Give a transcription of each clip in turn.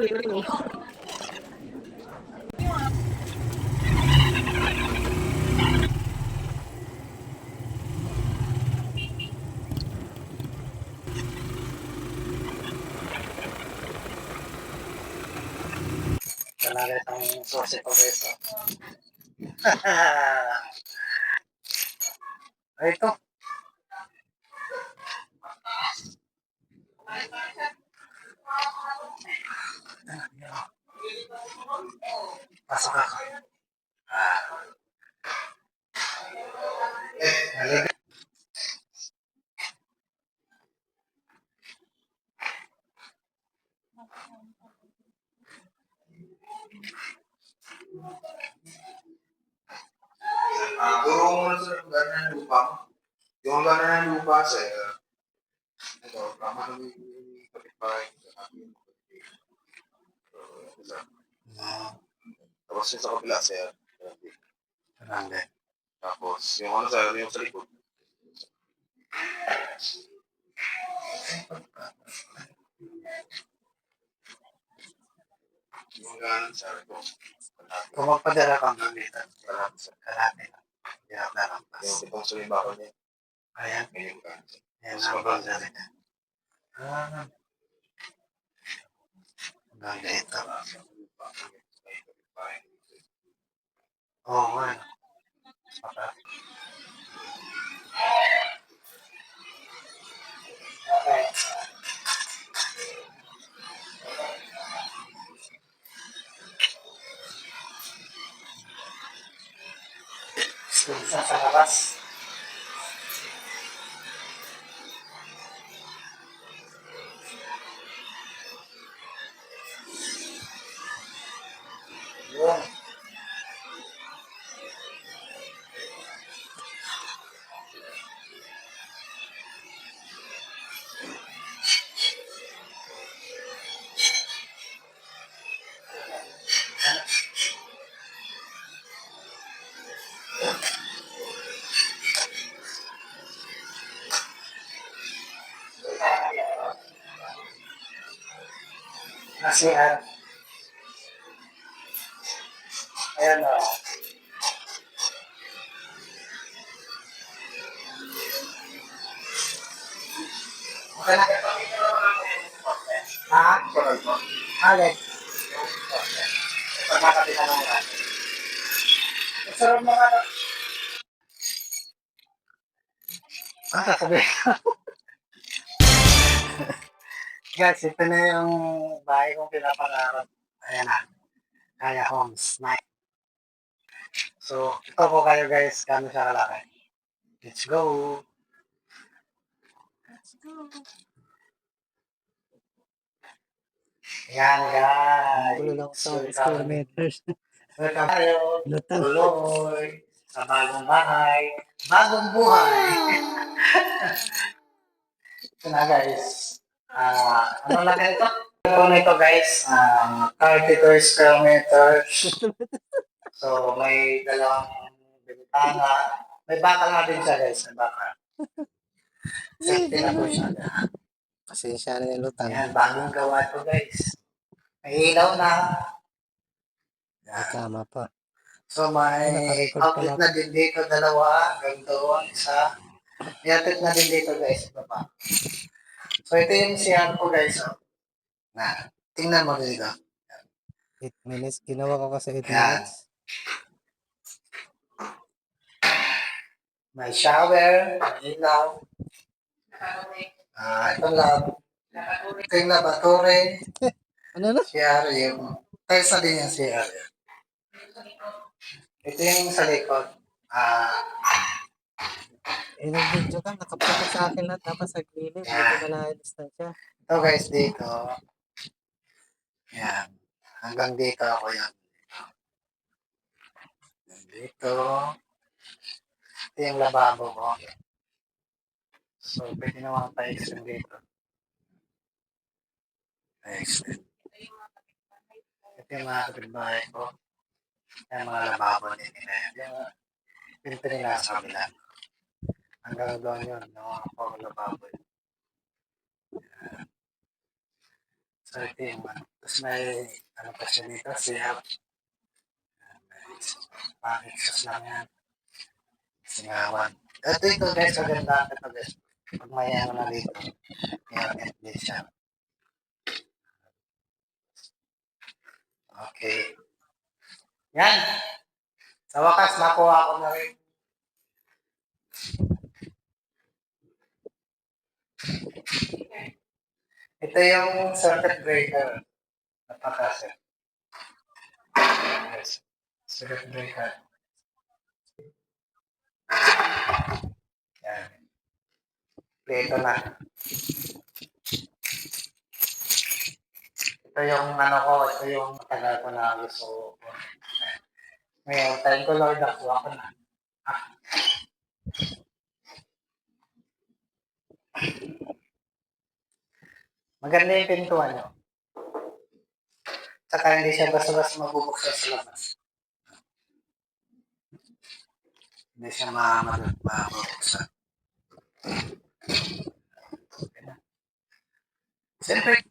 Talaga itong susi ko dito. Ito. Pasok ako. Naligo. Turo mo na sa gana ng lupa mo. Yung gana ng lupa, sir, ito, tama na yung kapitbahay. Tapos yung sa kabila, sir. Barangay. Tapos yung ano, sir, yung sa likod. Yung gana, sir, ito. Kung magpadala kang dito, kalahati lang. Hindi ako lalampas. Yung itong sulimbakan niya. Ayan. Yung gana, sir. Ayan ang boundary niya. Hanggang dito. Oo nga. Okay. Isa sa labas. Yun. Nasihan. Ayan o. Okay na. Ha? Alin? Pagkakapitan ng mga. Sarap mga na. Sasabihin ko. Guys, ito na yung bahay kong pinapangarap. Ayan na. Kaya Homes. Nice. So, ito po kayo guys. Kano siya kalaki. Let's go. Ayan guys. Gulo lang sa square meters. Welcome tayo. Lutang. Tuloy. Sa bagong bahay. Bagong buhay. Ito na guys. Ano lang ito? Ito na ito guys. 32 square meters. So, may dalawang bintana. May baka nga din siya guys. May baka. Safety na po siya. Pasensya na yung lutang. Ayan, bagong gawa ito guys. May ilaw na. May kama pa. So, may Naka-record outlet pala. na din dito, dalawa. Ganito, isa. May outlet na din dito guys. Baba. So, ito yung CR ko guys. Oh. Na, tingnan mo dito. 8 minutes. Ginawa ko kasi 8 Ayan. minutes. May shower, may ilaw. Ito lang. Ito yung laboratory. Ano na? CR yung, tayo sa din yung CR. Ito yung sa likod. Nag-video ka. Nakapokus sa akin lahat. Dapat sa gilid. Medyo malayo distansya. Ito guys dito. Yan. Hanggang dito ako yan. Dito. Ito yung lababo ko. So, pwede naman pa-extend dito. Pa-extend. Ito yung mga kapitbahay ko. Yung mga lababo din nila. Yung pinto nila sa kabila. Hanggang doon yun. Yung mga pang lababo yun. So, ito yung ano. Tapos may, ano pa siya dito, siya. Pang-exhaust lang yan. Singawan. Ito guys, kagandaan ito guys. Pag may ano na dito, i-admit din siya. Okay. Yan. Sa wakas, nakuha ko na rin. Ito yung circuit breaker. Napakasir. Yes. Circuit breaker. Yan. Ito na. Ito yung ano ko, ito yung matagal ko na gusto ko. Ngayon, time ko Lord, nakuha ko na. Maganda yung pintuan nyo. Saka hindi siya basta-basta mabubuksan sa labas. Hindi siya mabubuksan. Siyempre,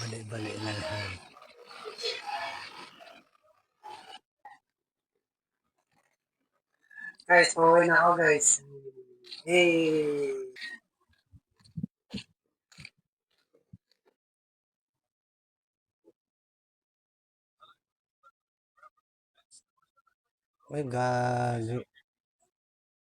bali-bali na lang. Guys, pauwi na ako guys. Hey! Uy, gago.